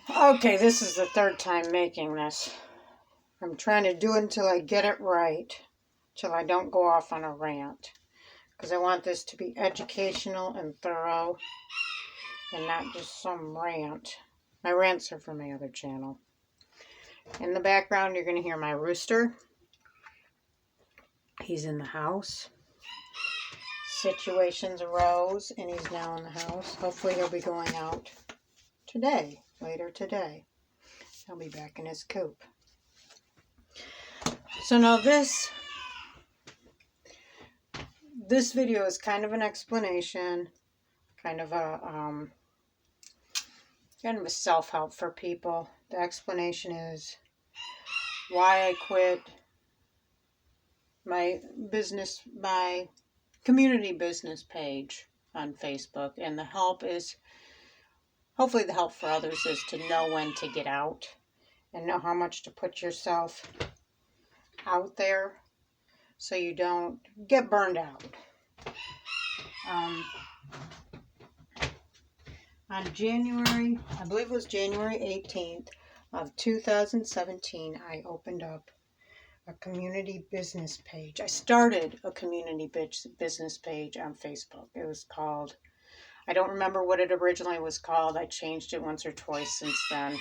Okay, this is the third time making this. I'm trying to do it until I get it right, till I don't go off on a rant. Because I want this to be educational and thorough and not just some rant. My rants are from my other channel. In the background, you're going to hear my rooster. He's in the house. Situations arose and he's now in the house. Hopefully he'll be going out today, later today. He'll be back in his coop. So now this video is kind of an explanation, kind of a self-help for people. The explanation is why I quit my community business page on Facebook, and the help is, hopefully the help for others is to know when to get out and know how much to put yourself out there so you don't get burned out. On January, I believe it was January 18th of 2017, I opened up a community business page. I started a community business page on Facebook. It was called, I don't remember what it originally was called. I changed it once or twice since then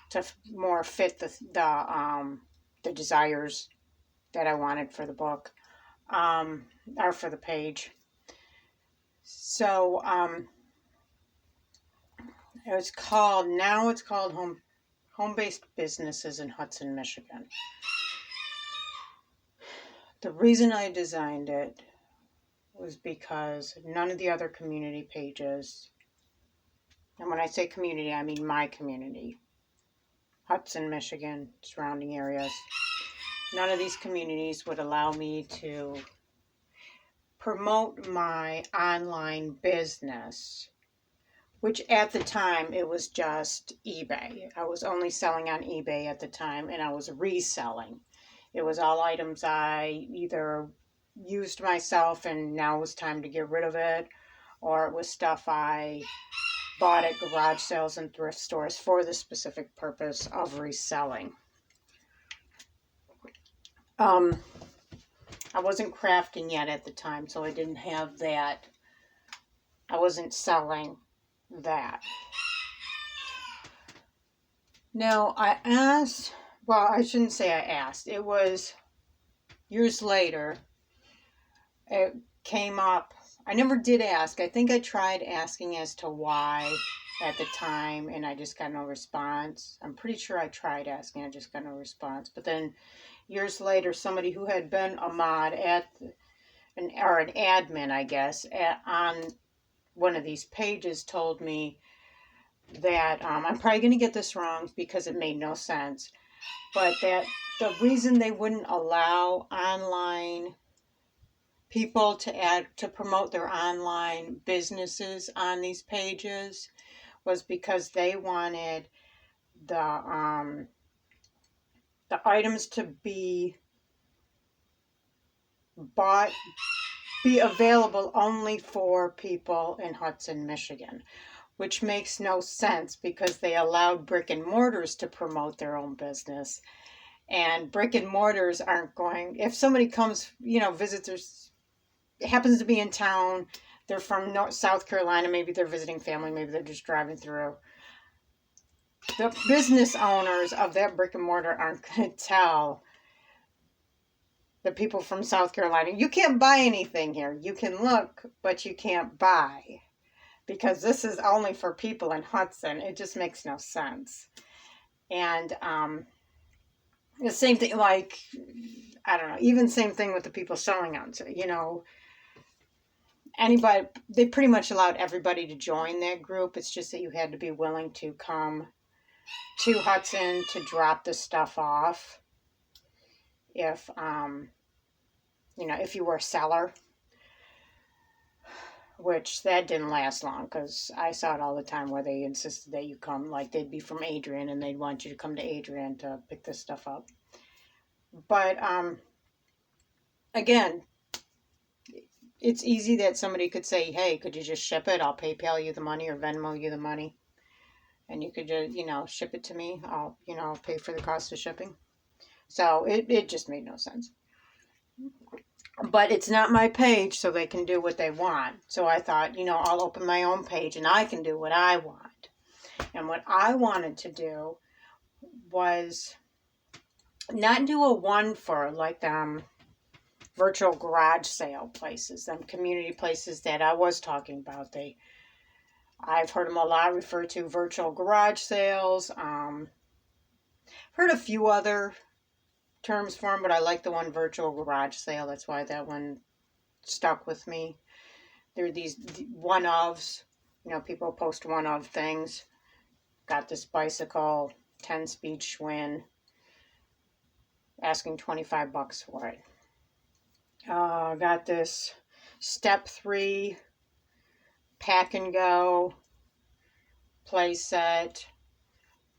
to more fit the desires that I wanted for the book, or for the page. So it's called Home-Based Businesses in Hudson, Michigan. The reason I designed it was because none of the other community pages, and when I say community, I mean my community, Hudson, Michigan, surrounding areas, none of these communities would allow me to promote my online business, which at the time it was just eBay. I was only selling on eBay at the time, and I was reselling. It was all items I either used myself and now it was time to get rid of it, or it was stuff I bought at garage sales and thrift stores for the specific purpose of reselling. I wasn't crafting yet at the time, so I didn't have that. I wasn't selling that. Now, I shouldn't say I asked. It was years later, it came up. I never did ask. I think I tried asking as to why at the time, and I just got no response. I'm pretty sure I tried asking, I just got no response. But then years later, somebody who had been a mod or an admin, I guess, on one of these pages told me that, I'm probably going to get this wrong because it made no sense, but that the reason they wouldn't allow online people to promote their online businesses on these pages was because they wanted the items to be available only for people in Hudson, Michigan, which makes no sense because they allowed brick and mortars to promote their own business. And brick and mortars aren't going, if somebody comes, visitors, happens to be in town, they're from South Carolina, maybe they're visiting family, maybe they're just driving through. The business owners of that brick and mortar aren't going to tell the people from South Carolina, you can't buy anything here. You can look, but you can't buy, because this is only for people in Hudson. It just makes no sense. And the same thing, like, I don't know, even same thing with the people selling on, anybody, they pretty much allowed everybody to join that group. It's just that you had to be willing to come to Hudson to drop the stuff off if you were a seller, which that didn't last long because I saw it all the time where they insisted that you come, like they'd be from Adrian and they'd want you to come to Adrian to pick this stuff up. But again, it's easy that somebody could say, hey, could you just ship it? I'll PayPal you the money or Venmo you the money. and you could just, ship it to me. I'll, pay for the cost of shipping. So it just made no sense. But it's not my page, so they can do what they want. So I thought, I'll open my own page and I can do what I want. And what I wanted to do was not do a one for like virtual garage sale places, them community places that I was talking about. I've heard them a lot referred to virtual garage sales. Heard a few other terms for them, but I like the one virtual garage sale. That's why that one stuck with me. There are these one-ofs. People post one-of things. Got this bicycle, 10-speed Schwinn, asking $25 for it. Got this Step 3 pack and go play set,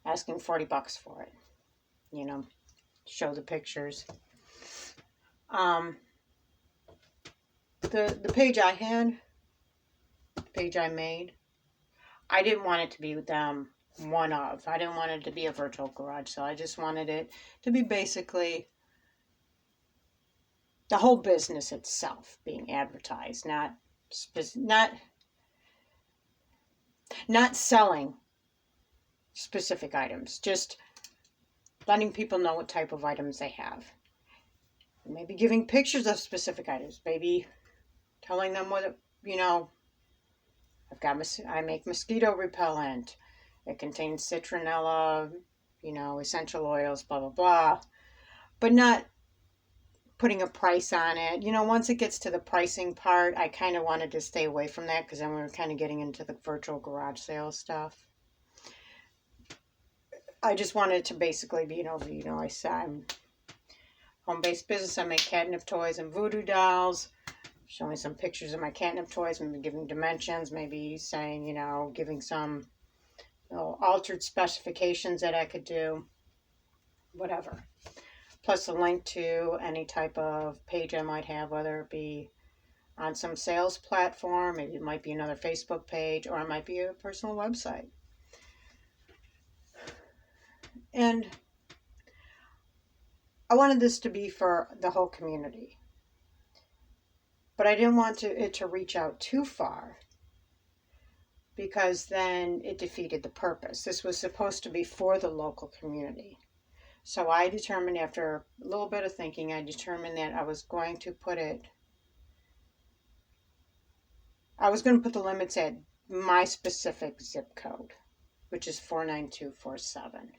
asking $40 for it. Show the pictures. The page I had, the page I made, I didn't want it to be them one of. I didn't want it to be a virtual garage sale. I just wanted it to be basically the whole business itself being advertised, not selling specific items, just letting people know what type of items they have. Maybe giving pictures of specific items, maybe telling them what, I make mosquito repellent. It contains citronella, essential oils, blah, blah, blah. But not putting a price on it. Once it gets to the pricing part, I kind of wanted to stay away from that because then we were kind of getting into the virtual garage sale stuff. I just wanted to basically be, I said I'm home-based business. I make catnip toys and voodoo dolls. Showing some pictures of my catnip toys, maybe giving dimensions, maybe saying, giving some altered specifications that I could do, whatever. Plus a link to any type of page I might have, whether it be on some sales platform, maybe it might be another Facebook page, or it might be a personal website. And I wanted this to be for the whole community. But I didn't want it to reach out too far because then it defeated the purpose. This was supposed to be for the local community. So I determined, after a little bit of thinking, that I was going to put the limits at my specific zip code, which is 49247.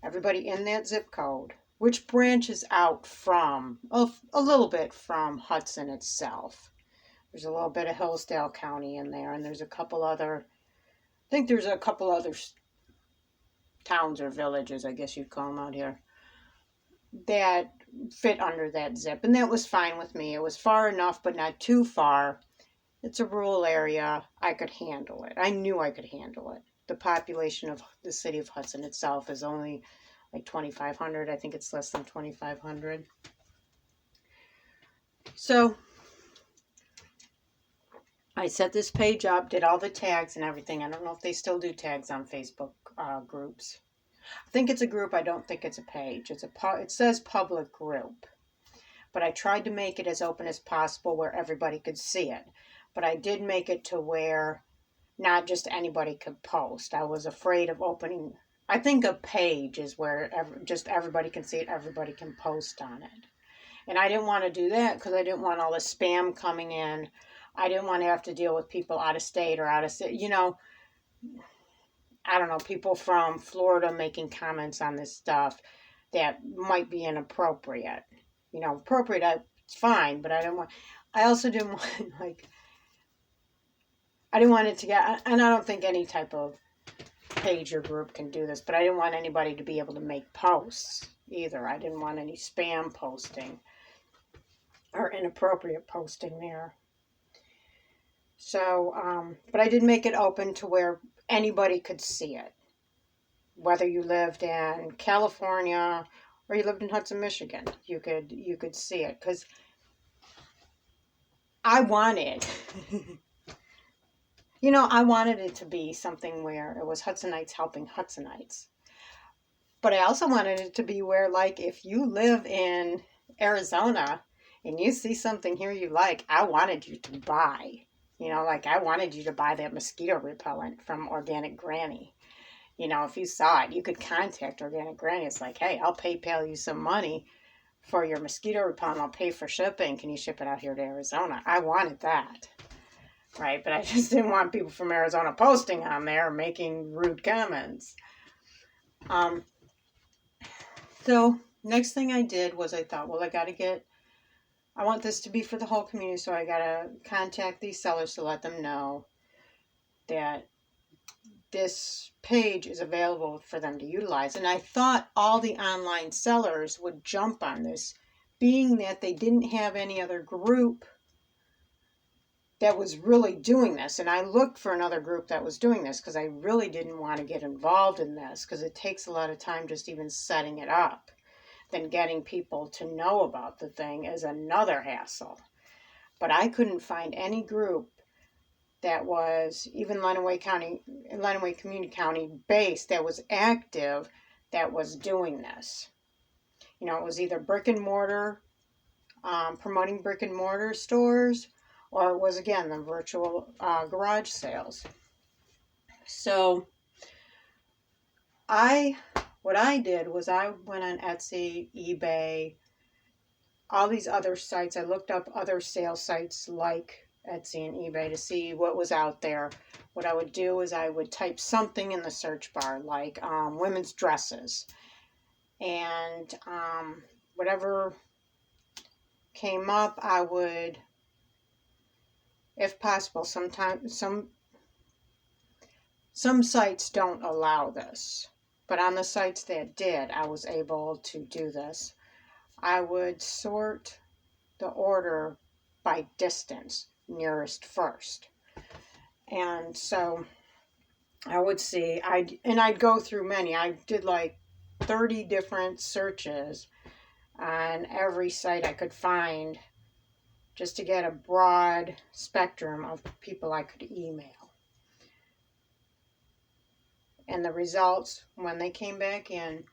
Everybody in that zip code, which branches out from a little bit from Hudson itself. There's a little bit of Hillsdale County in there, and there's a couple other towns or villages, I guess you'd call them out here, that fit under that zip, and that was fine with me. It was far enough, but not too far. It's a rural area. I could handle it. I knew I could handle it. The population of the city of Hudson itself is only like 2,500. I think it's less than 2,500. So I set this page up, did all the tags and everything. I don't know if they still do tags on Facebook groups. I think it's a group. I don't think it's a page. It says public group. But I tried to make it as open as possible where everybody could see it. But I did make it to where not just anybody could post. I was afraid of opening. I think a page is where just everybody can see it. Everybody can post on it. And I didn't want to do that because I didn't want all the spam coming in. I didn't want to have to deal with people out of state or out of state. I don't know, people from Florida making comments on this stuff that might be inappropriate. Appropriate, it's fine, but I also didn't want, I didn't want it to get, and I don't think any type of page or group can do this, but I didn't want anybody to be able to make posts either. I didn't want any spam posting or inappropriate posting there. So, but I did make it open to where anybody could see it. Whether you lived in California or you lived in Hudson, Michigan, you could see it. Because I wanted I wanted it to be something where it was Hudsonites helping Hudsonites. But I also wanted it to be where, like, if you live in Arizona and you see something here you like, I wanted you to buy. Like I wanted you to buy that mosquito repellent from Organic Granny. If you saw it, you could contact Organic Granny. It's like, hey, I'll PayPal you some money for your mosquito repellent. I'll pay for shipping. Can you ship it out here to Arizona? I wanted that. Right? But I just didn't want people from Arizona posting on there making rude comments. So next thing I did was I thought, well, I want this to be for the whole community, so I got to contact these sellers to let them know that this page is available for them to utilize. And I thought all the online sellers would jump on this, being that they didn't have any other group that was really doing this. And I looked for another group that was doing this because I really didn't want to get involved in this because it takes a lot of time just even setting it up. Then getting people to know about the thing is another hassle. But I couldn't find any group that was even Lenawee Community County based that was active that was doing this. It was either brick and mortar, promoting brick and mortar stores, or it was, again, the virtual garage sales. So what I did was I went on Etsy, eBay, all these other sites. I looked up other sales sites like Etsy and eBay to see what was out there. What I would do is I would type something in the search bar like women's dresses, and whatever came up, I would, if possible, sometimes some sites don't allow this, but on the sites that did, I was able to do this. I would sort the order by distance, nearest first. And so I would see, I'd go through many. I did like 30 different searches on every site I could find just to get a broad spectrum of people I could email. And the results, when they came back in,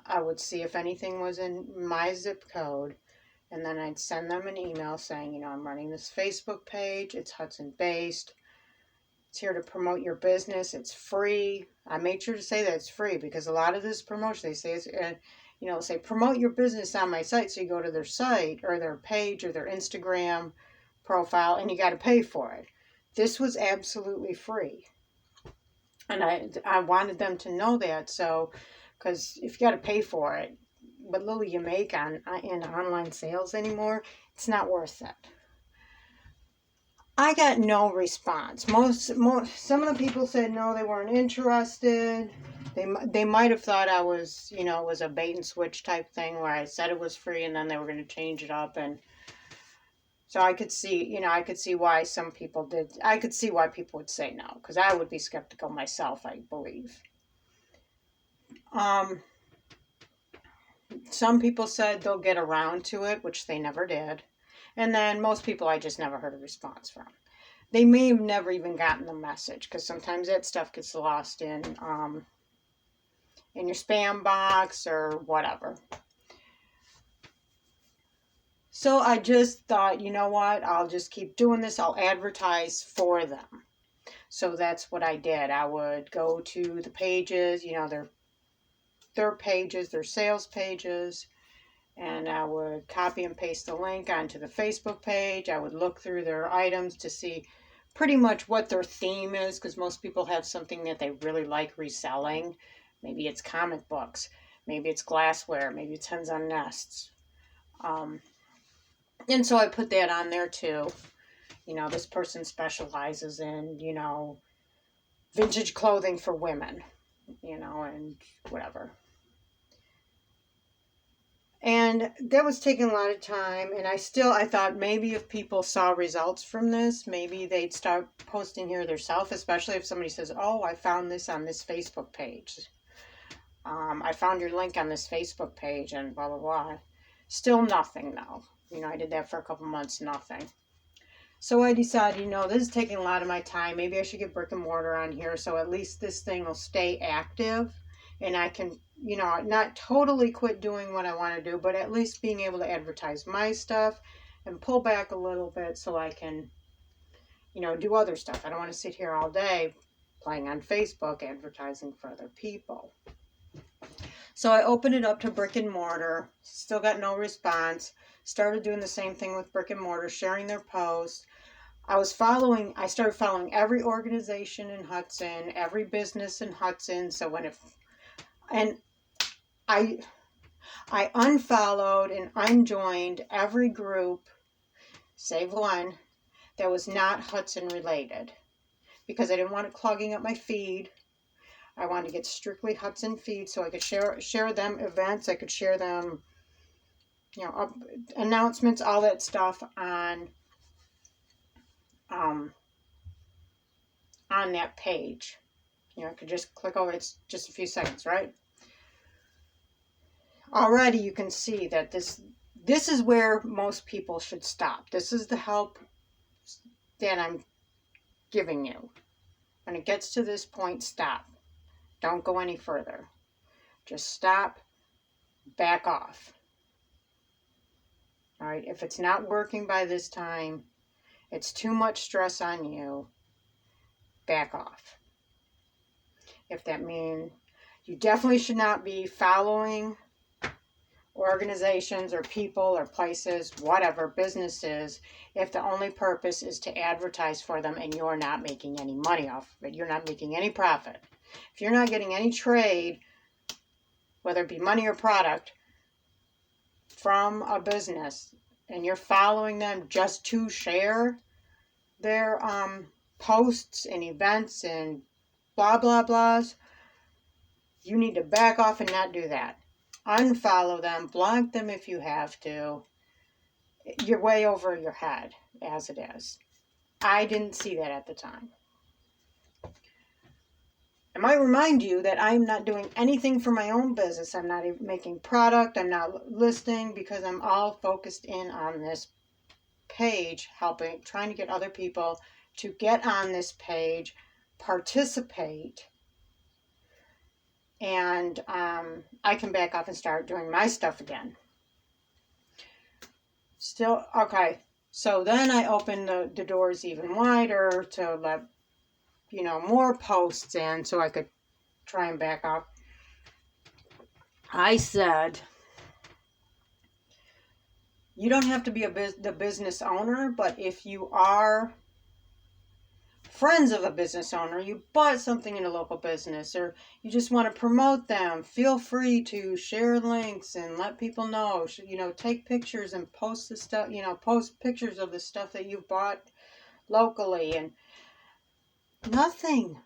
I would see if anything was in my zip code, and then I'd send them an email saying, I'm running this Facebook page, it's Hudson based, it's here to promote your business, it's free. I made sure to say that it's free because a lot of this promotion, they say, it's, say promote your business on my site. So you go to their site or their page or their Instagram profile and you got to pay for it. This was absolutely free. And I wanted them to know that. So, because if you got to pay for it, what little you make in online sales anymore, it's not worth it. I got no response. Some of the people said no, they weren't interested. They might have thought I was, it was a bait and switch type thing where I said it was free and then they were going to change it up. And so I could see, why some people did. I could see why people would say no, because I would be skeptical myself, I believe. Some people said they'll get around to it, which they never did. And then most people I just never heard a response from. They may have never even gotten the message because sometimes that stuff gets lost in your spam box or whatever. So I just thought, you know what, I'll just keep doing this. I'll advertise for them. So that's what I did. I would go to the pages, their pages, their sales pages, and I would copy and paste the link onto the Facebook page. I would look through their items to see pretty much what their theme is, because most people have something that they really like reselling. Maybe it's comic books, maybe it's glassware, maybe it's hens on nests. And so I put that on there too. This person specializes in, vintage clothing for women, and whatever. And that was taking a lot of time. And I thought maybe if people saw results from this, maybe they'd start posting here themselves, especially if somebody says, oh, I found this on this Facebook page. I found your link on this Facebook page and blah, blah, blah. Still nothing though. I did that for a couple months, nothing. So I decided, this is taking a lot of my time. Maybe I should get brick and mortar on here so at least this thing will stay active and I can, not totally quit doing what I want to do, but at least being able to advertise my stuff and pull back a little bit so I can, do other stuff. I don't want to sit here all day playing on Facebook advertising for other people. So I opened it up to brick and mortar, still got no response. Started doing the same thing with brick and mortar, sharing their posts. I started following every organization in Hudson, every business in Hudson. So I unfollowed and unjoined every group, save one, that was not Hudson related, because I didn't want it clogging up my feed. I wanted to get strictly Hudson feed so I could share them events. I could share them, announcements, all that stuff on that page. I could just click over. It's just a few seconds, right? Already you can see that this is where most people should stop. This is the help that I'm giving you. When it gets to this point, stop. Don't go any further. Just stop, back off. All right, if it's not working by this time, it's too much stress on you, back off. If that means you definitely should not be following organizations or people or places, whatever, businesses, if the only purpose is to advertise for them and you're not making any money off of it, you're not making any profit. If you're not getting any trade, whether it be money or product, from a business, and you're following them just to share their posts and events and blah, blah, blahs, you need to back off and not do that. Unfollow them, block them if you have to. You're way over your head as it is. I didn't see that at the time. I might remind you that I'm not doing anything for my own business. I'm not even making product. I'm not listing, because I'm all focused in on this page, trying to get other people to get on this page, participate, and I can back off and start doing my stuff again. Still, okay. So then I opened the doors even wider to let more posts in so I could try and back off. I said, you don't have to be the business owner, but if you are friends of a business owner, you bought something in a local business, or you just want to promote them, feel free to share links and let people know, take pictures and post the stuff, post pictures of the stuff that you've bought locally, and nothing.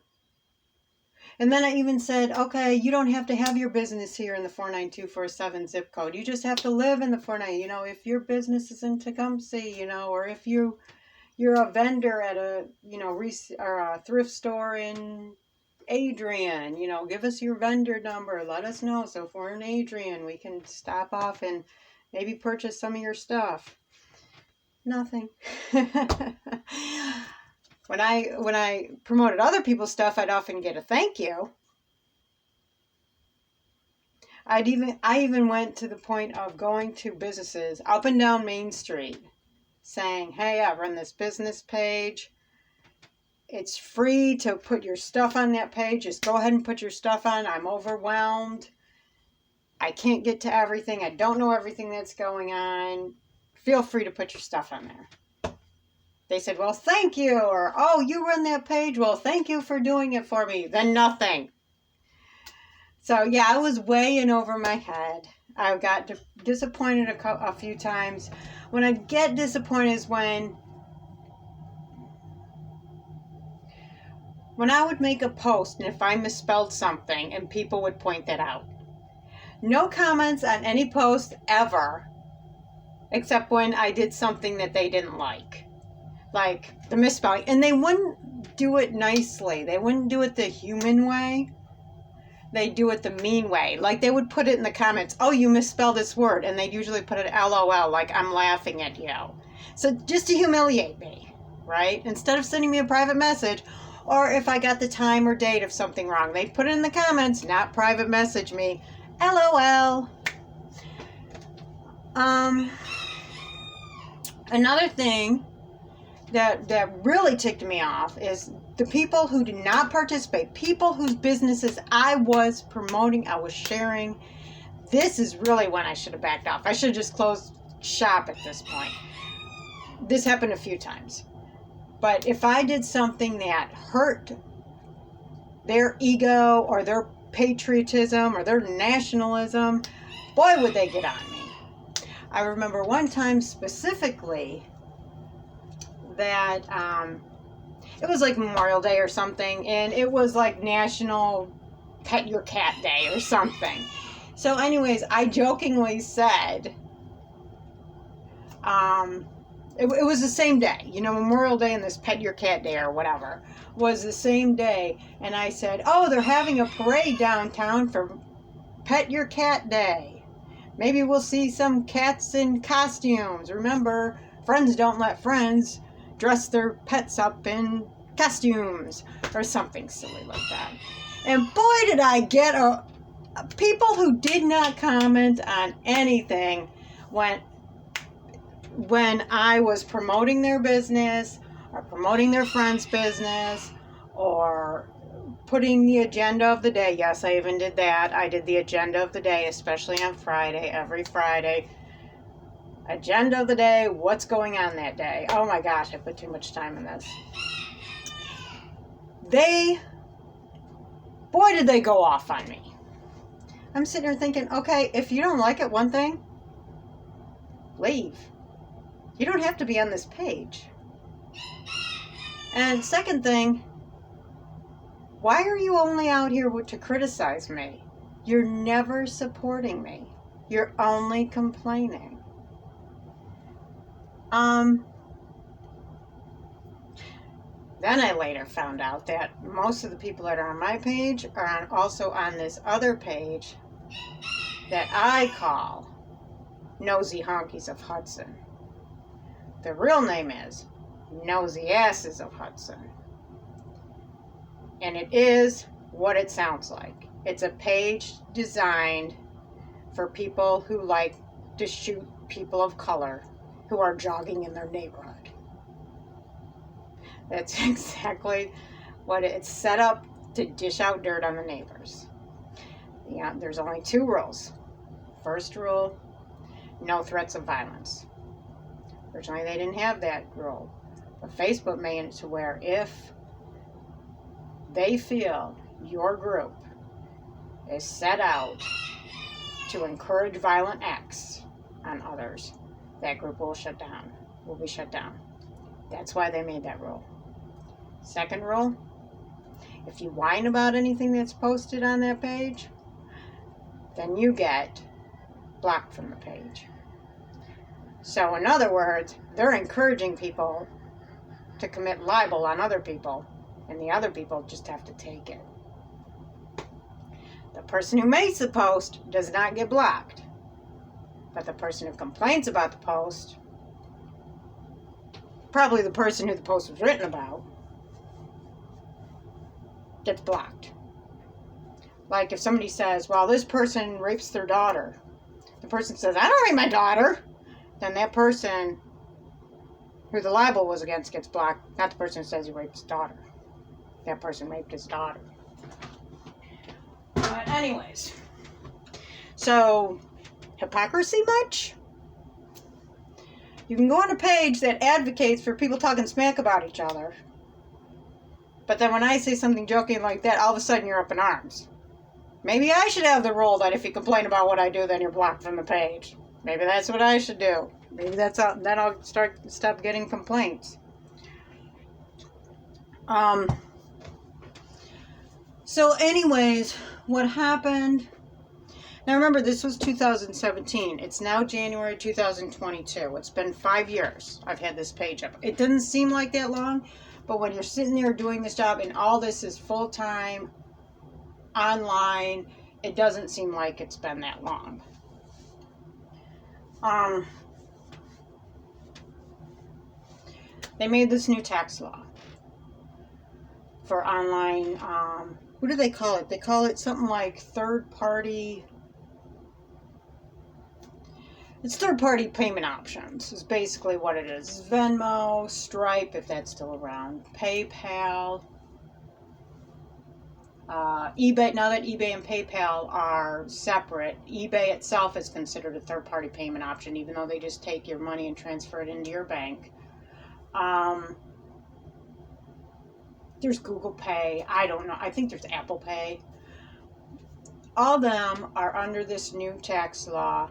And then I even said, okay, you don't have to have your business here in the 49247 zip code. You just have to live in the 490. If your business is in Tecumseh, or if you're a vendor at a, or a thrift store in Adrian, give us your vendor number. Let us know. So if we're in Adrian, we can stop off and maybe purchase some of your stuff. Nothing. When I promoted other people's stuff, I'd often get a thank you. I even went to the point of going to businesses up and down Main Street saying, hey, I run this business page. It's free to put your stuff on that page. Just go ahead and put your stuff on. I'm overwhelmed. I can't get to everything. I don't know everything that's going on. Feel free to put your stuff on there. They said, well, thank you. Or, oh, you run that page? Well, thank you for doing it for me. Then nothing. So, yeah, I was way in over my head. I got disappointed a few times. When I get disappointed is when I would make a post and if I misspelled something and people would point that out. No comments on any post ever, except when I did something that they didn't like the misspelling. And they wouldn't do it nicely. They wouldn't do it the human way. They do it the mean way. Like they would put it in the comments, oh, you misspelled this word. And they'd usually put it LOL, like I'm laughing at you. So just to humiliate me. right? Instead of sending me a private message, or if I got the time or date of something wrong, they put it in the comments, not private message me. LOL. Another thing that really ticked me off is the people who did not participate, people whose businesses I was promoting, I was sharing. This is really when I should have backed off. I should have just closed shop at this point. This happened a few times. But if I did something that hurt their ego or their patriotism or their nationalism, boy, would they get on me. I remember one time specifically that it was like Memorial Day or something, and it was like National Pet Your Cat Day or something. So anyways, I jokingly said, it was the same day, Memorial Day and this Pet Your Cat Day or whatever was the same day. And I said, oh, they're having a parade downtown for Pet Your Cat Day. Maybe we'll see some cats in costumes. Remember, friends don't let friends dress their pets up in costumes or something silly like that. And boy, did I get people who did not comment on anything when I was promoting their business or promoting their friend's business or putting the agenda of the day. Yes, I even did that. I did the agenda of the day, especially on Friday, every Friday. Agenda of the day, what's going on that day. Oh my gosh, I put too much time in this. Boy, did they go off on me. I'm sitting here thinking, okay, if you don't like it, one thing, leave. You don't have to be on this page. And second thing, why are you only out here to criticize me? You're never supporting me. You're only complaining. Then I later found out that most of the people that are on my page are also on this other page that I call Nosy Honkies of Hudson. The real name is Nosy Asses of Hudson. And it is what it sounds like. It's a page designed for people who like to shoot people of color who are jogging in their neighborhood. That's exactly what it's set up to dish out dirt on the neighbors. Yeah, there's only 2 rules. First rule, no threats of violence. Originally, they didn't have that rule. But Facebook made it to where if they feel your group is set out to encourage violent acts on others, that group will be shut down. That's why they made that rule. Second rule, if you whine about anything that's posted on that page, then you get blocked from the page. So in other words, they're encouraging people to commit libel on other people, and the other people just have to take it. The person who makes the post does not get blocked, but the person who complains about the post, probably the person who the post was written about, gets blocked. Like if somebody says, well, this person rapes their daughter. The person says, I don't rape my daughter. Then that person who the libel was against gets blocked, not the person who says he raped his daughter. That person raped his daughter. But anyways, so hypocrisy much? You can go on a page that advocates for people talking smack about each other, but then when I say something joking like that, all of a sudden you're up in arms. Maybe I should have the rule that if you complain about what I do, then you're blocked from the page. Maybe that's what I should do. Maybe then I'll stop getting complaints. So anyways, what happened? Now remember, this was 2017. It's now January 2022. It's been 5 years I've had this page up. It doesn't seem like that long, but when you're sitting there doing this job and all this is full-time, online, it doesn't seem like it's been that long. They made this new tax law for online, what do they call it? They call it something like third-party, it's third-party payment options is basically what it is. Venmo, Stripe, if that's still around, PayPal, eBay. Now that eBay and PayPal are separate, eBay itself is considered a third-party payment option, even though they just take your money and transfer it into your bank. There's Google Pay. I don't know. I think there's Apple Pay. All of them are under this new tax law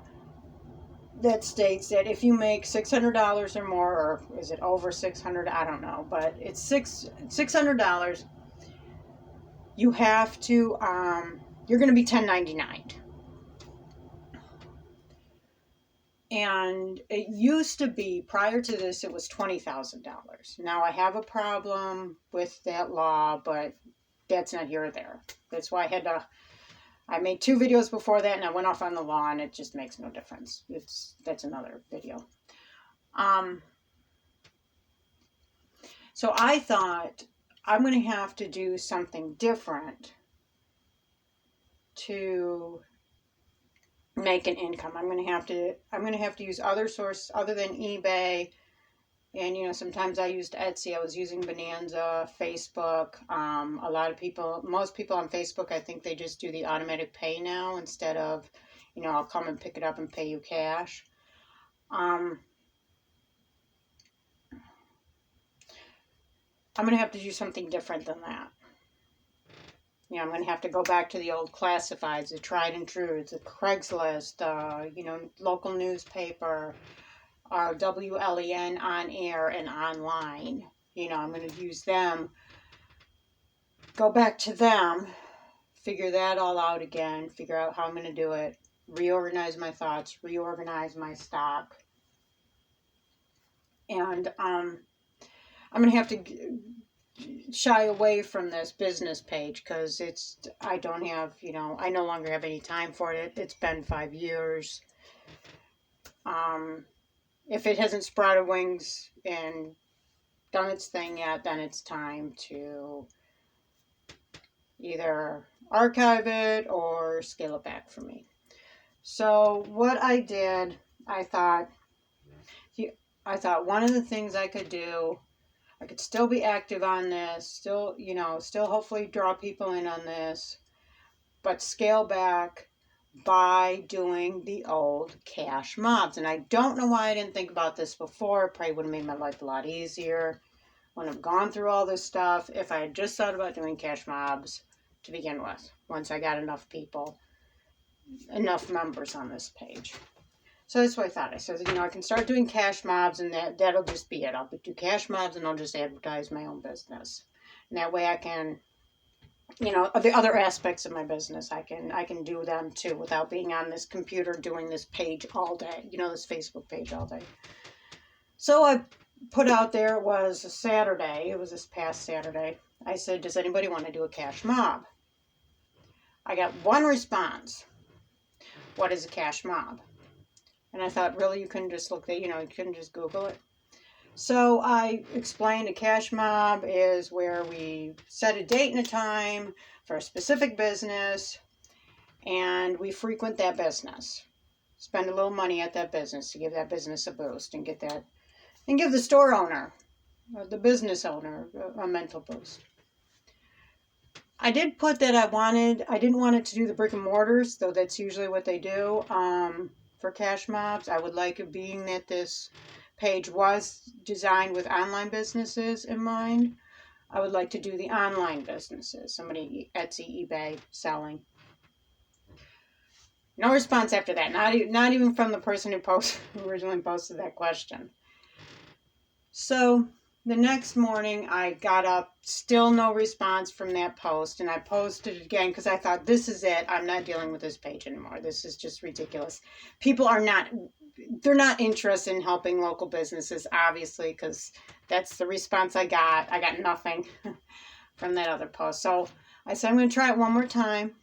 that states that if you make $600 or more, or is it over 600? I don't know, but it's $600. You have to. You're going to be 1099. And it used to be, prior to this, it was $20,000. Now I have a problem with that law, but that's not here or there. That's why I made 2 videos before that, and I went off on the law, and it just makes no difference. That's another video. So I thought I'm going to have to do something different to make an income. I'm going to have to use other sources other than eBay. And, sometimes I used Etsy. I was using Bonanza, Facebook. A lot of people, most people on Facebook, I think they just do the automatic pay now instead of, I'll come and pick it up and pay you cash. I'm going to have to do something different than that. I'm going to have to go back to the old classifieds, the tried and true, the Craigslist, local newspaper, WLEN on air and online. I'm going to use them, go back to them, figure that all out again, figure out how I'm going to do it, reorganize my thoughts, reorganize my stock. And I'm going to have to shy away from this business page because I don't have, I no longer have any time for it. It's been 5 years. If it hasn't sprouted wings and done its thing yet, then it's time to either archive it or scale it back for me. So what I did, I thought one of the things I could do, I could still be active on this, still hopefully draw people in on this, but scale back by doing the old cash mobs. And I don't know why I didn't think about this before. It probably would have made my life a lot easier. Wouldn't have gone through all this stuff if I had just thought about doing cash mobs to begin with, once I got enough people, enough members on this page. So that's what I thought. I said, I can start doing cash mobs, and that'll just be it. I'll do cash mobs, and I'll just advertise my own business. And that way I can, the other aspects of my business, I can do them too without being on this computer doing this page all day, this Facebook page all day. So I put out there, it was a Saturday, it was this past Saturday. I said, does anybody want to do a cash mob? I got one response. What is a cash mob? And I thought, really, you couldn't just look at, you couldn't just Google it. So I explained a cash mob is where we set a date and a time for a specific business, and we frequent that business. Spend a little money at that business to give that business a boost and give the store owner, the business owner, a mental boost. I did put that I didn't want it to do the brick and mortars, though that's usually what they do. For cash mobs, I would like it, being that this page was designed with online businesses in mind, I would like to do the online businesses, somebody Etsy, eBay, selling. No response after that, not even from the person who originally posted that question. So the next morning I got up, still no response from that post, and I posted it again because I thought, this is it. I'm not dealing with this page anymore. This is just ridiculous. People they're not interested in helping local businesses, obviously, because that's the response I got. I got nothing from that other post. So I said, I'm going to try it one more time.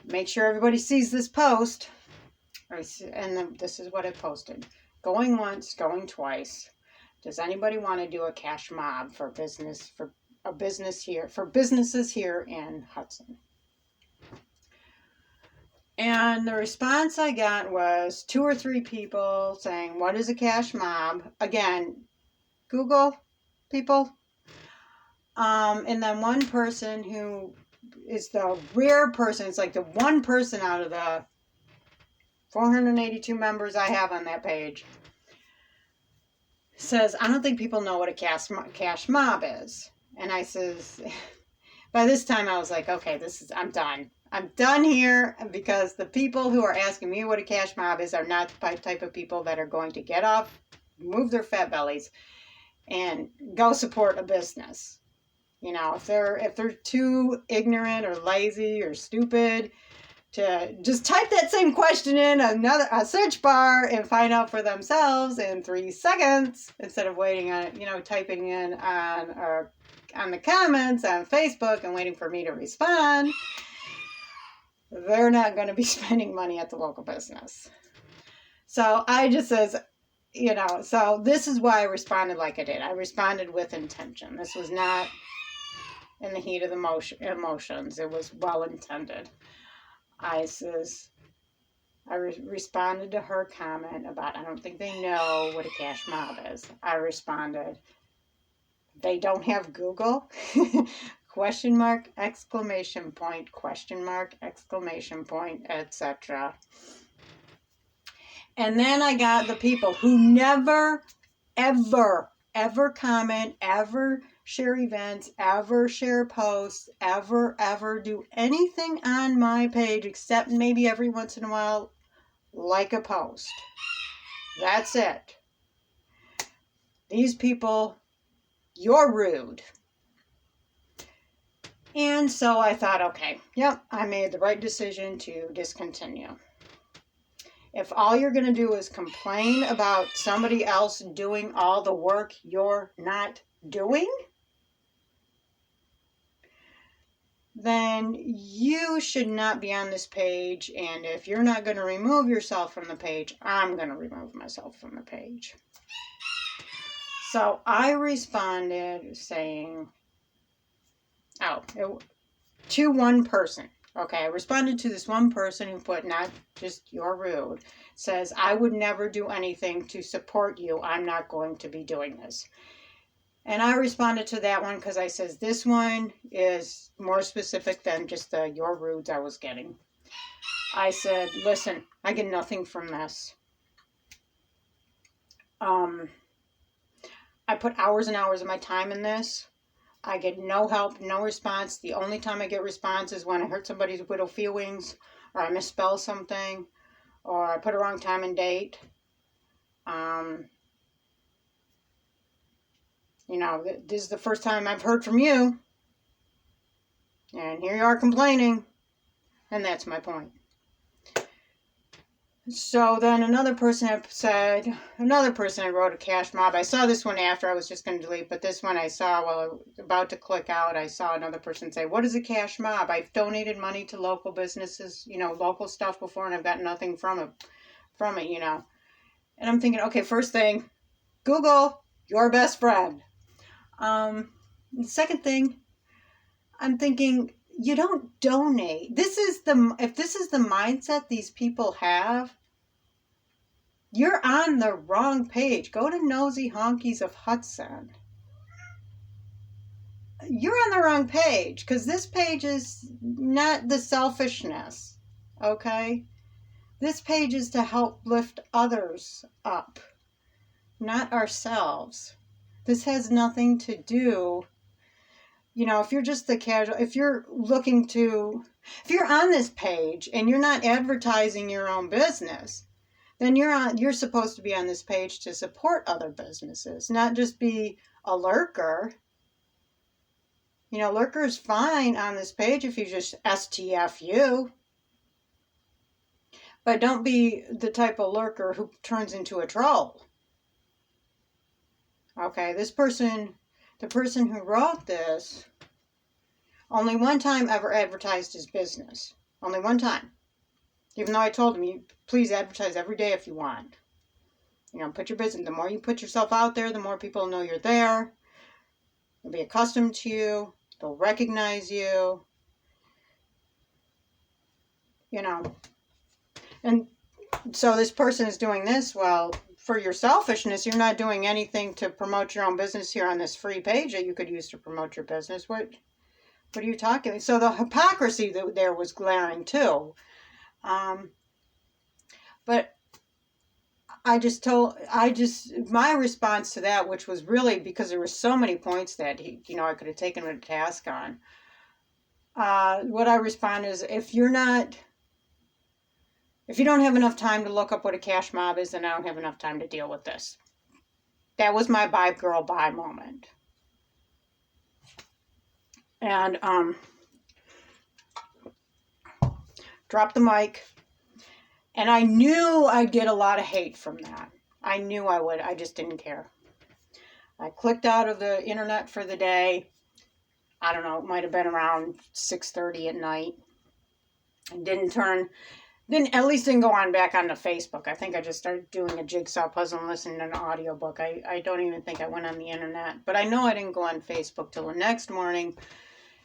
Make sure everybody sees this post. And this is what I posted. Going once, going twice. Does anybody want to do a cash mob for businesses here in Hudson? And the response I got was 2 or 3 people saying, what is a cash mob? Again, Google, people. And then one person who is the rare person, it's like the one person out of the 482 members I have on that page, says, I don't think people know what a cash mob is. And I says, by this time I was like, okay, I'm done. I'm done here, because the people who are asking me what a cash mob is are not the type of people that are going to get up, move their fat bellies, and go support a business. You know, if they're too ignorant or lazy or stupid to just type that same question in a search bar and find out for themselves in 3 seconds, instead of waiting on it, typing in on the comments on Facebook and waiting for me to respond, they're not going to be spending money at the local business. So I just says, so this is why I responded like I did. I responded with intention. This was not in the heat of the emotions. It was well intended. I responded to her comment about, I don't think they know what a cash mob is. I responded, they don't have Google? Question mark, exclamation point, question mark, exclamation point, etc. And then I got the people who never, ever comment, ever share events, ever share posts, ever do anything on my page, except maybe every once in a while like a post. That's it. These people, you're rude. And so I thought, okay, yep, I made the right decision to discontinue. If all you're going to do is complain about somebody else doing all the work you're not doing, then you should not be on this page. And if you're not going to remove yourself from the page, I'm going to remove myself from the page. So I responded saying, to one person. Okay, I responded to this one person who put, not just you're rude, says, I would never do anything to support you. I'm not going to be doing this. And I responded to that one because I says, this one is more specific than just the you're rude I was getting. I said, listen, I get nothing from this. I put hours and hours of my time in this. I get no help, no response. The only time I get response is when I hurt somebody's widow feelings, or I misspell something, or I put a wrong time and date. This is the first time I've heard from you, and here you are complaining, and that's my point. So then another person I wrote a cash mob. I saw this one after, I was just going to delete, but this one I saw while I was about to click out. I saw another person say, what is a cash mob? I've donated money to local businesses, local stuff before, and I've got nothing from it. And I'm thinking, okay, first thing, Google, your best friend. The second thing, I'm thinking, you don't donate. If this is the mindset these people have, you're on the wrong page. Go to Nosy Honkies of Hudson. You're on the wrong page, because this page is not the selfishness, okay? This page is to help lift others up, not ourselves. This has nothing to do, if you're just the casual, if you're on this page and you're not advertising your own business, then you're supposed to be on this page to support other businesses, not just be a lurker. Lurker's fine on this page if you just STFU. But don't be the type of lurker who turns into a troll. Okay, the person who wrote this, only one time ever advertised his business. Only one time. Even though I told him, please advertise every day if you want. Put your business, the more you put yourself out there, the more people know you're there. They'll be accustomed to you. They'll recognize you. And so this person is doing this. Well, for your selfishness, you're not doing anything to promote your own business here on this free page that you could use to promote your business. What are you talking about? So the hypocrisy that there was glaring too. But my response to that, which was really because there were so many points that I could have taken him to task on. What I respond is, if you don't have enough time to look up what a cash mob is, then I don't have enough time to deal with this. That was my bye girl bye moment. And dropped the mic. And I knew I'd get a lot of hate from that. I knew I would. I just didn't care. I clicked out of the internet for the day. I don't know, it might have been around 6:30 at night. And didn't go on back onto Facebook. I think I just started doing a jigsaw puzzle and listening to an audiobook. I don't even think I went on the internet. But I know I didn't go on Facebook till the next morning.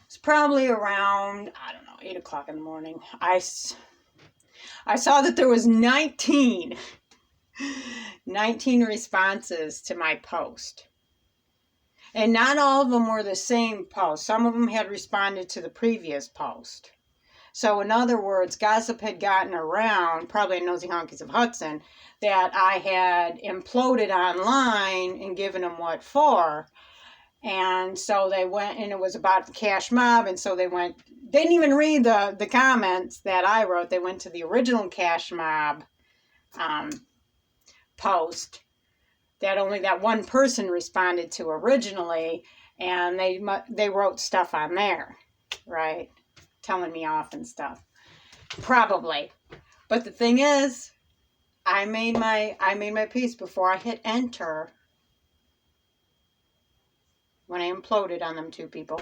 It's probably around, 8 o'clock in the morning. I saw that there was 19 responses to my post. And not all of them were the same post. Some of them had responded to the previous post. So in other words, gossip had gotten around, probably in Nosy Honkies of Hudson, that I had imploded online and given them what for. And so they went, and it was about the cash mob, and so they didn't even read the comments that I wrote. They went to the original cash mob post that only that one person responded to originally, and they wrote stuff on there, right? Telling me off and stuff. Probably. But the thing is, I made my peace before I hit enter when I imploded on them two people.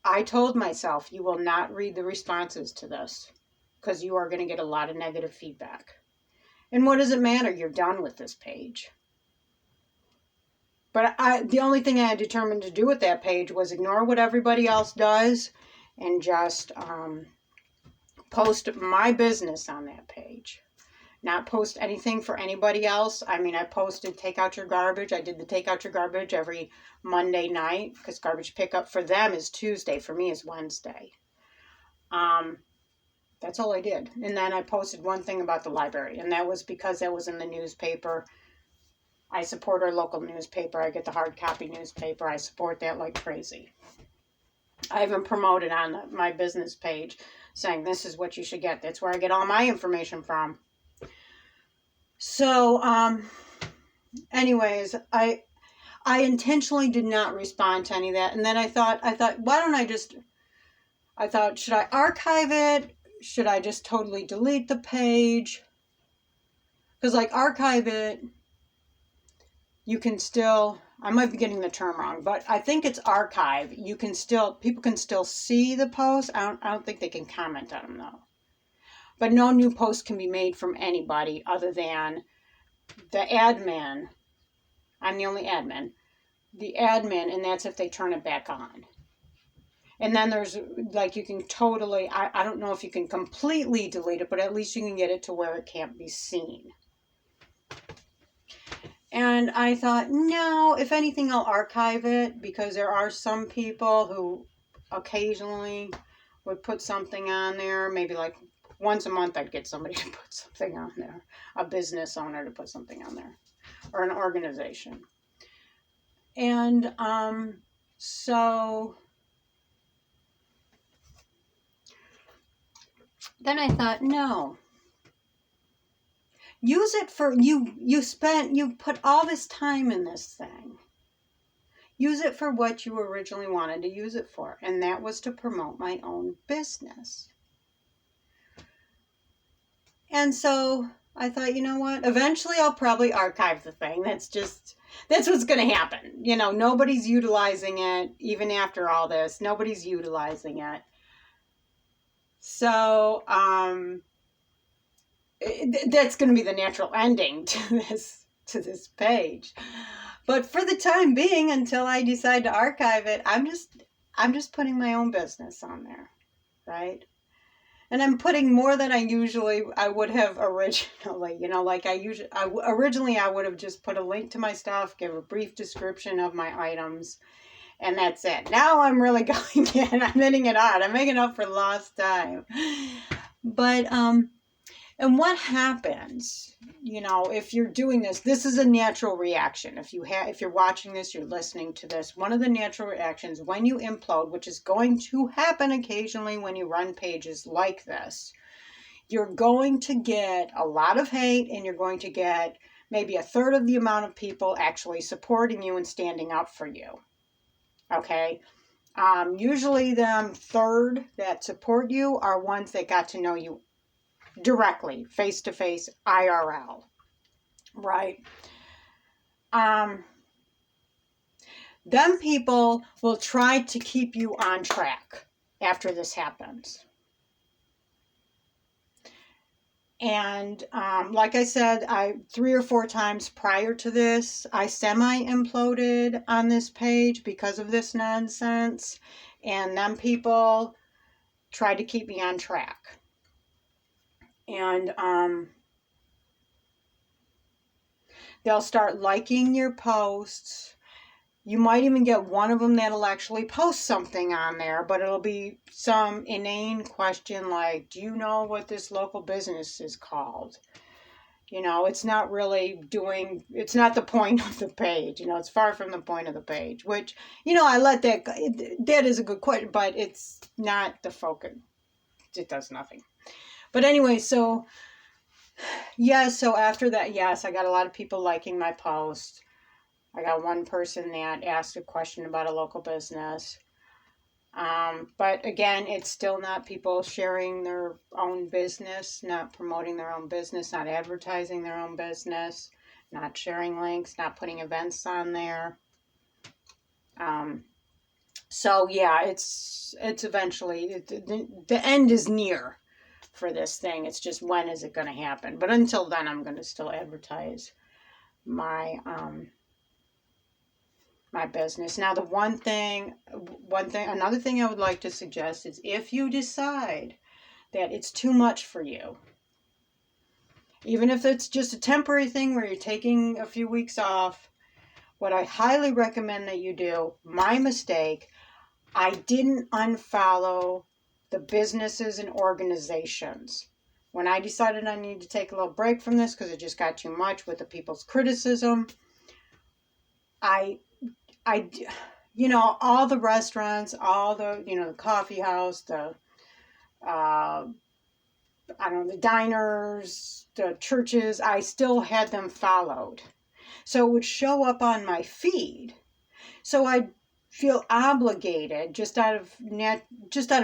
I told myself, you will not read the responses to this because you are going to get a lot of negative feedback. And what does it matter? You're done with this page. But the only thing I had determined to do with that page was ignore what everybody else does and just post my business on that page. Not post anything for anybody else. I mean, I posted take out your garbage. I did the take out your garbage every Monday night because garbage pickup for them is Tuesday. For me is Wednesday. That's all I did. And then I posted one thing about the library, and that was because that was in the newspaper. I support our local newspaper. I get the hard copy newspaper. I support that like crazy. I even promoted on my business page saying this is what you should get. That's where I get all my information from. So, anyways, I intentionally did not respond to any of that. And then I thought, why don't I thought, should I archive it? Should I just totally delete the page? Because archive it, you can still, I might be getting the term wrong, but I think it's archive. People can still see the post. I don't think they can comment on them though. But no new post can be made from anybody other than the admin. I'm the only admin. The admin, and that's if they turn it back on. And then there's, you can totally, I don't know if you can completely delete it, but at least you can get it to where it can't be seen. And I thought, no, if anything, I'll archive it, because there are some people who occasionally would put something on there. Maybe once a month I'd get somebody to put something on there, a business owner to put something on there, or an organization. And so then I thought, no. Use it for, you put all this time in this thing. Use it for what you originally wanted to use it for, and that was to promote my own business. And so I thought, you know what? Eventually I'll probably archive the thing. That's what's going to happen. Nobody's utilizing it. Even after all this, nobody's utilizing it. So, that's going to be the natural ending to this page. But for the time being, until I decide to archive it, I'm just putting my own business on there, right? And I'm putting more than I would have originally. Like originally I would have just put a link to my stuff, give a brief description of my items, and that's it. Now I'm really going in. I'm hitting it hard. I'm making up for lost time. But and what happens, if you're doing this? This is a natural reaction. If you're watching this, you're listening to this. One of the natural reactions when you implode, which is going to happen occasionally when you run pages like this, you're going to get a lot of hate, and you're going to get maybe a third of the amount of people actually supporting you and standing up for you. Okay. Usually the third that support you are ones that got to know you directly, face to face, IRL, right? Them people will try to keep you on track after this happens. And like I said, 3 or 4 times prior to this, I semi-imploded on this page because of this nonsense. And them people tried to keep me on track. And they'll start liking your posts. You might even get one of them that'll actually post something on there, but it'll be some inane question like, do you know what this local business is called? It's not really it's not the point of the page. It's far from the point of the page, which, I let that is a good question, but it's not the focus. It does nothing. But anyway, so after that, yes, I got a lot of people liking my post. I got one person that asked a question about a local business. But again, it's still not people sharing their own business, not promoting their own business, not advertising their own business, not sharing links, not putting events on there. So yeah, it's eventually, the end is near for this thing. It's just, when is it going to happen? But until then, I'm going to still advertise my my business. Now, another thing I would like to suggest is, if you decide that it's too much for you, even if it's just a temporary thing where you're taking a few weeks off, what I highly recommend that you do, my mistake, I didn't unfollow the businesses and organizations. When I decided I needed to take a little break from this because it just got too much with the people's criticism, all the restaurants, all the, the coffee house, the the diners, the churches, I still had them followed. So it would show up on my feed. So I feel obligated, just out of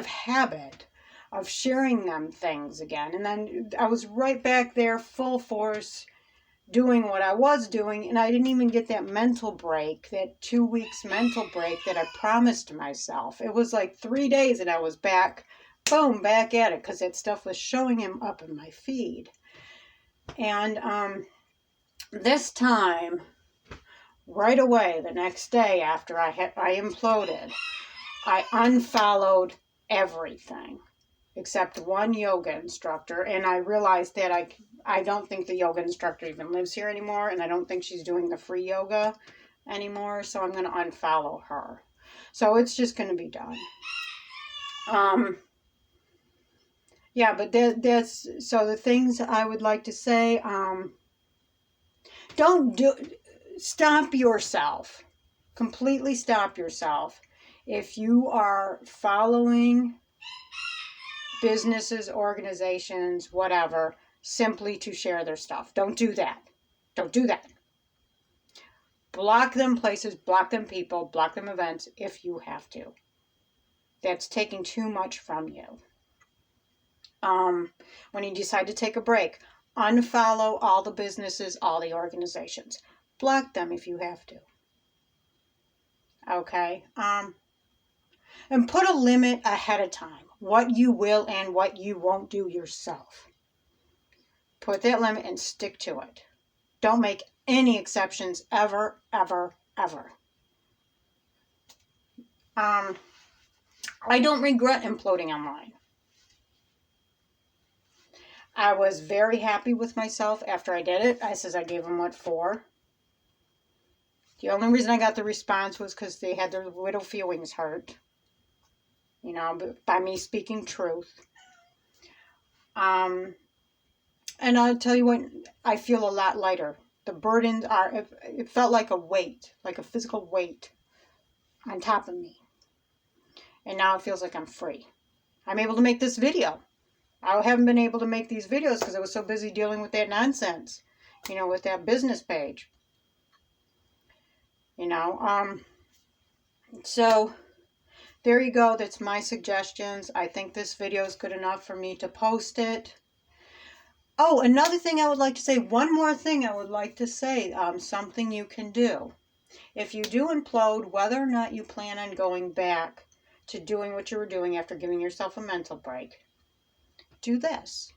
habit, of sharing them things again. And then I was right back there, full force, doing what I was doing, and I didn't even get that mental break, that 2 weeks mental break that I promised myself. It was like 3 days and I was back, boom, back at it, because that stuff was showing him up in my feed. And this time, right away, the next day after I imploded, I unfollowed everything except one yoga instructor, and I realized that I don't think the yoga instructor even lives here anymore, and I don't think she's doing the free yoga anymore, so I'm going to unfollow her. So it's just going to be done. Yeah, but that's, so the things I would like to say, stop yourself. Completely stop yourself. If you are following businesses, organizations, whatever, simply to share their stuff, don't do that. Don't do that. Block them places, block them people, block them events if you have to. That's taking too much from you. When you decide to take a break, unfollow all the businesses, all the organizations. Block them if you have to. Okay? And put a limit ahead of time, what you will and what you won't do yourself. Put that limit and stick to it. Don't make any exceptions ever, ever, ever. I don't regret imploding online. I was very happy with myself after I did it. I gave them, what, 4? The only reason I got the response was because they had their little feelings hurt. You know, by me speaking truth. And I'll tell you what, I feel a lot lighter. The burdens it felt like a weight, like a physical weight on top of me. And now it feels like I'm free. I'm able to make this video. I haven't been able to make these videos because I was so busy dealing with that nonsense, you know, with that business page. You know, so there you go. That's my suggestions. I think this video is good enough for me to post it. Oh, another thing I would like to say, one more thing I would like to say, something you can do. If you do implode, whether or not you plan on going back to doing what you were doing after giving yourself a mental break, do this.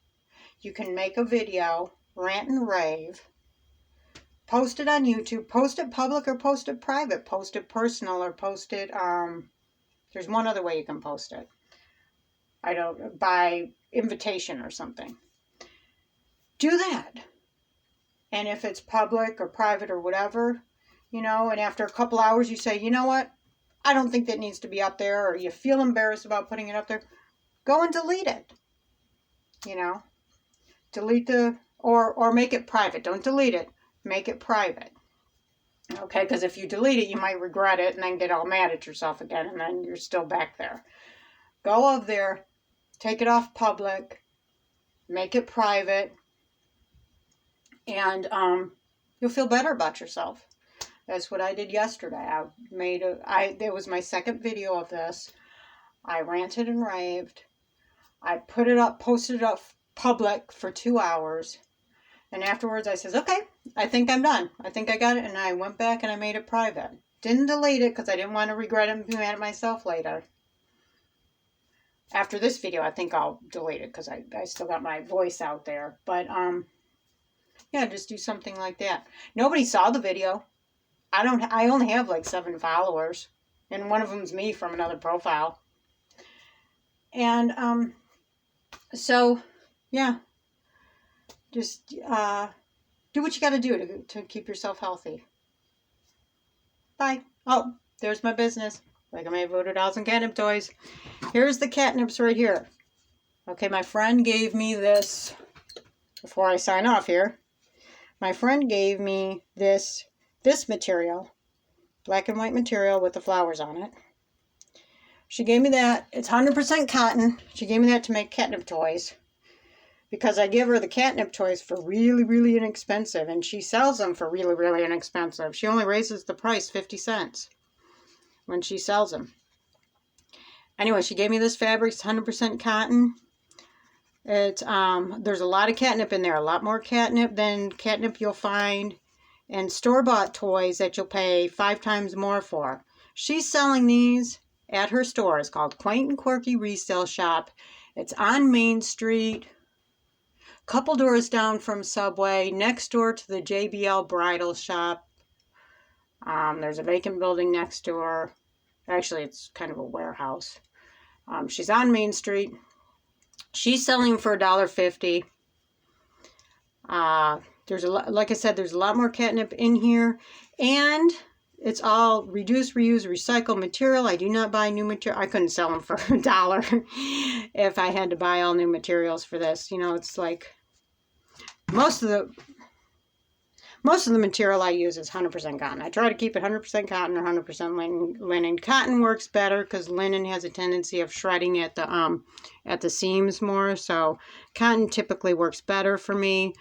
You can make a video, rant and rave, post it on YouTube, post it public or post it private, post it personal or post it, there's one other way you can post it. By invitation or something. Do that. And if it's public or private or whatever, you know, and after a couple hours you say, you know what, I don't think that needs to be up there, or you feel embarrassed about putting it up there, go and delete it. You know, delete or make it private. Don't delete it. Make it private. Okay, because if you delete it, you might regret it and then get all mad at yourself again, and then you're still back there. Go up there, take it off public, make it private, and you'll feel better about yourself. That's what I did yesterday. It was my second video of this. I ranted and raved. I posted it up public for 2 hours. And afterwards I says, okay, I think I'm done. I think I got it. And I went back and I made it private. Didn't delete it because I didn't want to regret it and be mad at myself later. After this video, I think I'll delete it because I still got my voice out there. But, yeah, just do something like that. Nobody saw the video. I only have like 7 followers, and one of them's me from another profile. And so yeah, just do what you got to do to keep yourself healthy. Bye. Oh, there's my business. Like I made voodoo dolls and catnip toys. Here's the catnips right here. Okay, my friend gave me this before I sign off here. My friend gave me this material, black and white material with the flowers on it. She gave me that. It's 100% cotton. She gave me that to make catnip toys because I give her the catnip toys for really, really inexpensive, and she sells them for really, really inexpensive. She only raises the price 50 cents when she sells them. Anyway, she gave me this fabric. It's 100% cotton. It's there's a lot of catnip in there, a lot more catnip than catnip you'll find in store-bought toys that you'll pay 5 times more for. She's selling these at her store. It's called Quaint and Quirky Resale Shop. It's on Main Street, a couple doors down from Subway, next door to the JBL Bridal Shop. There's a vacant building next door. Actually, it's kind of a warehouse. She's on Main Street. She's selling for $1.50. There's like I said, there's a lot more catnip in here, and it's all reduce, reuse, recycle material. I do not buy new material. I couldn't sell them for $1 if I had to buy all new materials for this. You know, it's like most of the material I use is 100% cotton. I try to keep it 100% cotton or 100% linen. Cotton works better because linen has a tendency of shredding at the seams more. So cotton typically works better for me.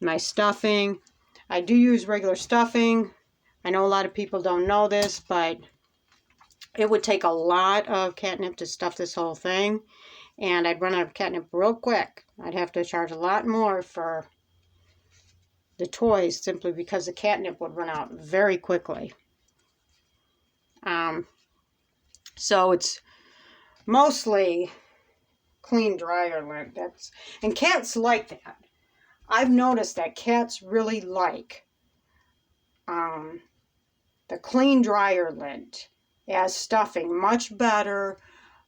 My stuffing, I do use regular stuffing. I know a lot of people don't know this, but it would take a lot of catnip to stuff this whole thing, and I'd run out of catnip real quick. I'd have to charge a lot more for the toys simply because the catnip would run out very quickly. So it's mostly clean, dry, or and cats like that. I've noticed that cats really like the clean dryer lint as stuffing much better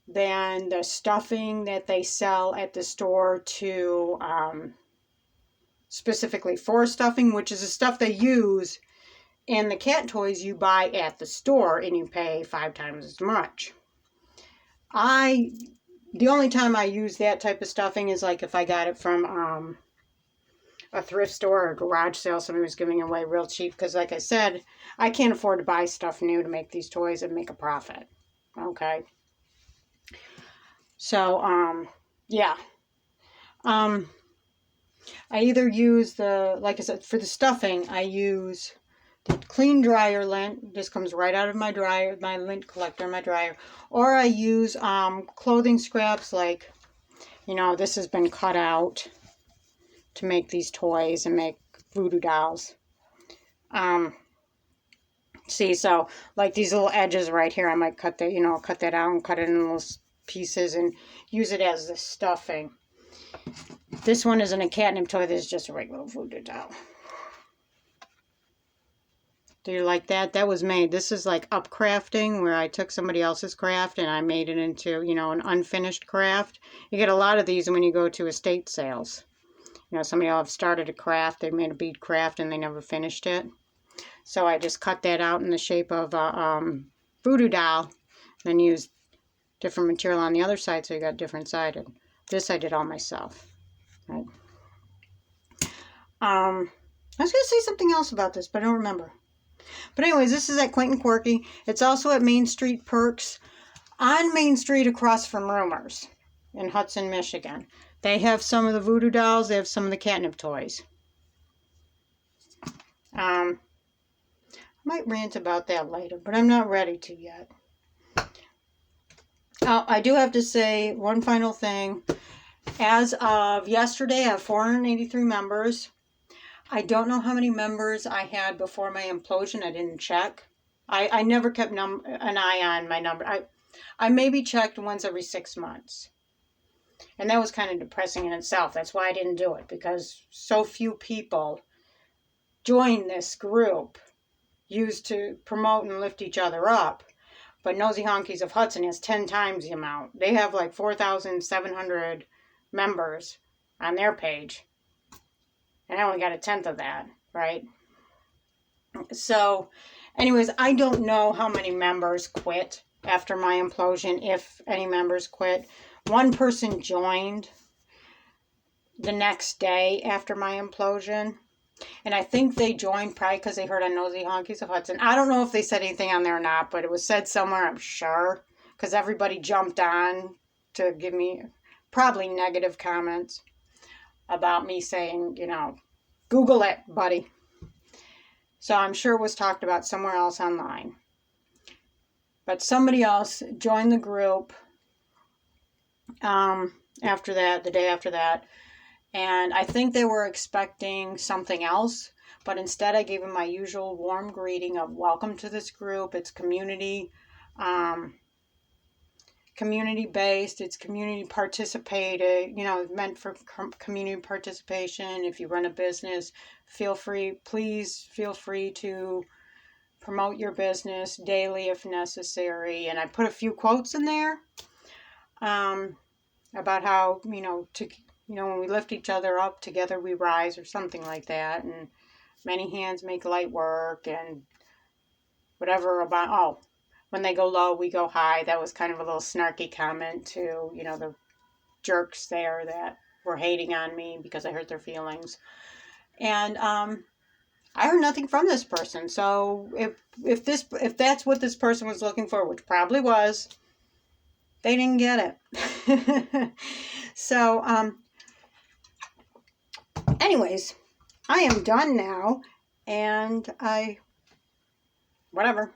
than the stuffing that they sell at the store to specifically for stuffing, which is the stuff they use in the cat toys you buy at the store and you pay 5 times as much. The only time I use that type of stuffing is like if I got it from a thrift store or a garage sale, somebody was giving it away real cheap, because like I said, I can't afford to buy stuff new to make these toys and make a profit. Okay. So, yeah. I either use like I said, for the stuffing, I use the clean dryer lint. This comes right out of my dryer, my lint collector, my dryer. Or I use clothing scraps, like, this has been cut out to make these toys and make voodoo dolls. See, so like these little edges right here, I might cut that, cut that out and cut it in little pieces and use it as the stuffing. This one isn't a catnip toy. This is just a regular voodoo doll. Do you like that? That was made. This is like up crafting, where I took somebody else's craft and I made it into, an unfinished craft. You get a lot of these when you go to estate sales. Somebody will have started a craft, they made a bead craft and they never finished it. So I just cut that out in the shape of a voodoo doll, then used different material on the other side, so you got different sided. This I did all myself. Right. I was going to say something else about this, but I don't remember. But anyways, this is at Quaint and Quirky. It's also at Main Street Perks, on Main Street across from Rumors in Hudson, Michigan. They have some of the voodoo dolls. They have some of the catnip toys. I might rant about that later, but I'm not ready to yet. I do have to say one final thing. As of yesterday, I have 483 members. I don't know how many members I had before my implosion. I didn't check. I never kept an eye on my number. I maybe checked once every 6 months. And that was kind of depressing in itself. That's why I didn't do it, because so few people join this group used to promote and lift each other up. But Nosy Honkies of Hudson has 10 times the amount. They have like 4,700 members on their page. And I only got 1/10 of that, right? So, anyways, I don't know how many members quit after my implosion, if any members quit. One person joined the next day after my implosion. And I think they joined probably because they heard on Nosy Honkies of Hudson. I don't know if they said anything on there or not, but it was said somewhere, I'm sure. Because everybody jumped on to give me probably negative comments about me saying, Google it, buddy. So I'm sure it was talked about somewhere else online. But somebody else joined the group after that, the day after that. And I think they were expecting something else. But instead, I gave them my usual warm greeting of welcome to this group. It's community based, it's community participated, meant for community participation. If you run a business, please feel free to promote your business daily if necessary. And I put a few quotes in there about how, when we lift each other up, together we rise, or something like that. And many hands make light work, and whatever about, when they go low, we go high. That was kind of a little snarky comment to, the jerks there that were hating on me because I hurt their feelings. And I heard nothing from this person. So if that's what this person was looking for, which probably was, they didn't get it. So, anyways, I am done now, and whatever.